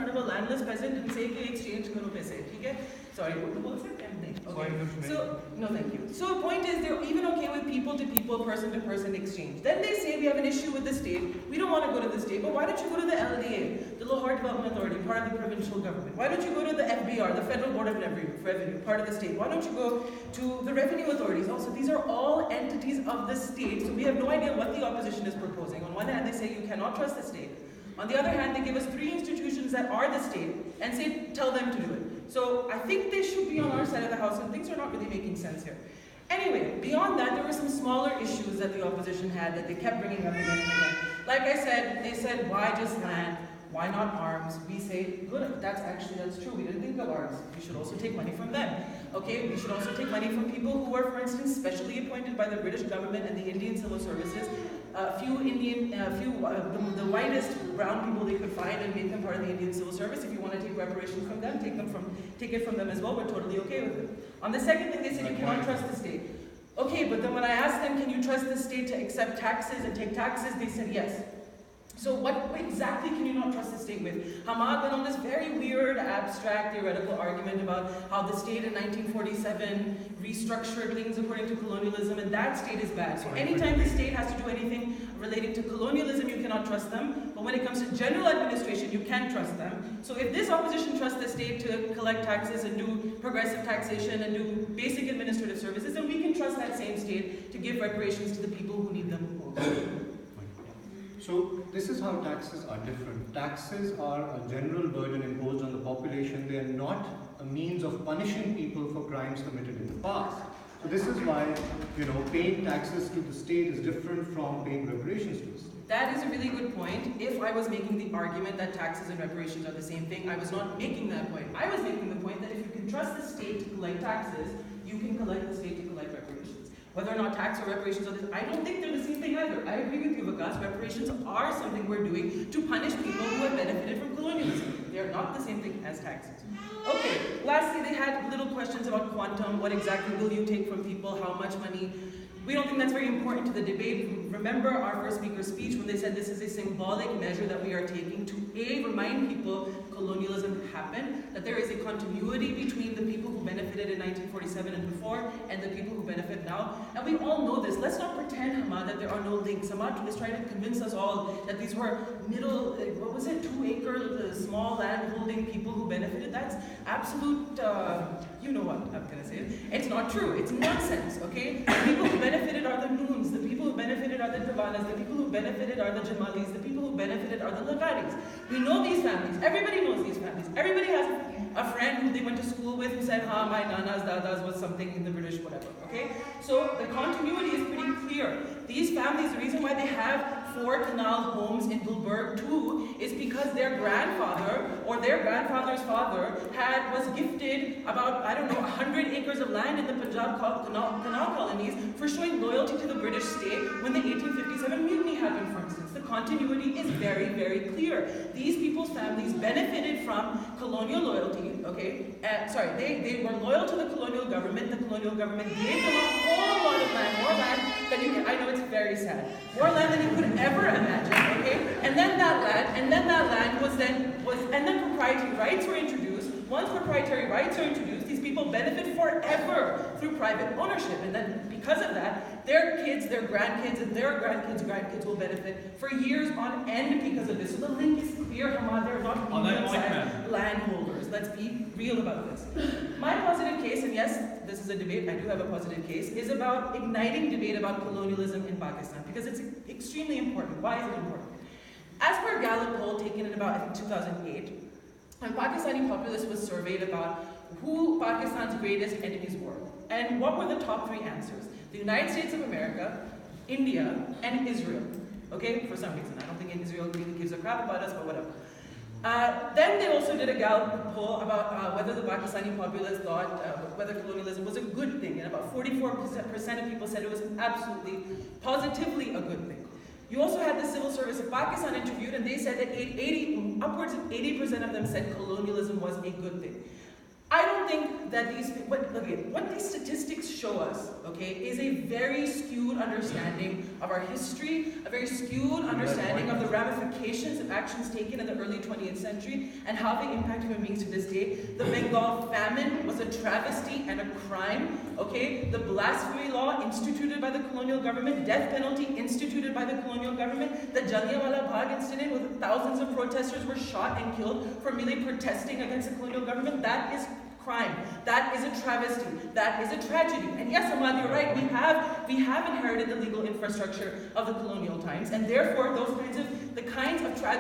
front of a landless peasant and say कि exchange करो पैसे, ठीक है? Sorry, what was it? Okay. So, no thank you. So the point is they're even okay with people-to-people, person-to-person exchange. Then they say we have an issue with the state. We don't want to go to the state, but why don't you go to the LDA, the Lahore Development Authority, part of the provincial government? Why don't you go to the FBR, the Federal Board of Revenue, part of the state? Why don't you go to the revenue authorities? Also, these are all entities of the state, so we have no idea what the opposition is proposing. On one hand, they say you cannot trust the state. On the other hand, they give us 3 institutions that are the state and say, tell them to do it. So I think they should be on our side of the house, and things are not really making sense here. Anyway, beyond that, there were some smaller issues that the opposition had that they kept bringing up again and again. Like I said, they said, why just land? Why not arms? We say, good, that's true. We didn't think of arms. We should also take money from them. Okay, we should also take money from people who were, for instance, specially appointed by the British government and the Indian Civil Services. The whitest brown people they could find and make them part of the Indian Civil Service. If you want to take reparations from them, take it from them as well. We're totally okay with it. On the second thing, they said you cannot trust the state. Okay, but then when I asked them, can you trust the state to accept taxes and take taxes, they said yes. So what exactly can you not trust the state with? Ahmad went on this very weird, abstract, theoretical argument about how the state in 1947 restructured things according to colonialism, and that state is bad. So anytime the state has to do anything relating to colonialism, you cannot trust them. But when it comes to general administration, you can trust them. So if this opposition trusts the state to collect taxes and do progressive taxation and do basic administrative services, then we can trust that same state to give reparations to the people who need them most. So this is how taxes are different. Taxes are a general burden imposed on the population. They are not a means of punishing people for crimes committed in the past. So this is why, paying taxes to the state is different from paying reparations to the state. That is a really good point. If I was making the argument that taxes and reparations are the same thing, I was not making that point. I was making the point that if you can trust the state to collect taxes, you can collect the state to collect reparations. Whether or not tax or reparations are this, I don't think they're the same thing either. I agree with you, Vikas. Reparations are something we're doing to punish people who have benefited from colonialism. They are not the same thing as taxes. Okay, lastly, they had little questions about quantum. What exactly will you take from people? How much money? We don't think that's very important to the debate. Remember our first speaker's speech when they said this is a symbolic measure that we are taking to remind people colonialism happened, that there is a continuity between the people who benefited in 1947 and before and the people who benefit now. And we all know this. Let's not pretend, Ahmad, that there are no links. Ahmad is trying to convince us all that these were 2-acre, small land-holding people who benefited. That's absolute, you know what I'm going to say. It's not true. It's nonsense, okay? The people who benefited are the Noons. The people who benefited are the Tabanas. The people who benefited are the Jamalis. The people who benefited are the Lagaris. We know these families. Everybody knows these families. Everybody has a friend who they went to school with who said, my nanas, dadas was something in the British, whatever, okay? So the continuity is pretty clear. These families, the reason why they have 4 canal homes in Gulberg too is because their grandfather or their grandfather's father was gifted about, 100 acres of land in the Punjab canal colonies for showing loyalty to the British state when the 1857 mutiny happened, for instance. The continuity is very, very clear. These people's families benefited from colonial loyalty, okay? They were loyal to the colonial government. The colonial government gave them a whole lot of land, more land than you can, I know it's very sad, more land than you could ever imagine, okay? And then that land was then proprietary rights were introduced. Once proprietary rights are introduced, these people benefit forever through private ownership. And then because of that, their kids, their grandkids, and their grandkids will benefit for years on end because of this. So the link is clear, Ahmad. They're not landholders. Let's be real about this. My positive case, and yes, this is a debate, I do have a positive case, is about igniting debate about colonialism in Pakistan because it's extremely important. Why is it important? As per a Gallup poll taken in about, I think, 2008, a Pakistani populace was surveyed about who Pakistan's greatest enemies were. And what were the top 3 answers? The United States of America, India, and Israel. Okay, for some reason. I don't think Israel really gives a crap about us, but whatever. Then they also did a Gallup poll about whether the Pakistani populace thought whether colonialism was a good thing. And about 44% of people said it was absolutely, positively a good thing. You also had the Civil Service of Pakistan interviewed, and they said that upwards of 80% of them said colonialism was a good thing. I don't think that what these statistics show us, okay, is a very skewed understanding of our history, a very skewed understanding of the ramifications of actions taken in the early 20th century and how they impact human beings to this day. The Bengal famine was a travesty and a crime, okay? The blasphemy law instituted by the colonial government, death penalty instituted by the colonial government, the Jallianwala Bagh incident where thousands of protesters were shot and killed for merely protesting against the colonial government, that is crime. That is a travesty. That is a tragedy. And yes, Ahmad, you're right. We have inherited the legal infrastructure of the colonial times, and therefore the kinds of tragedies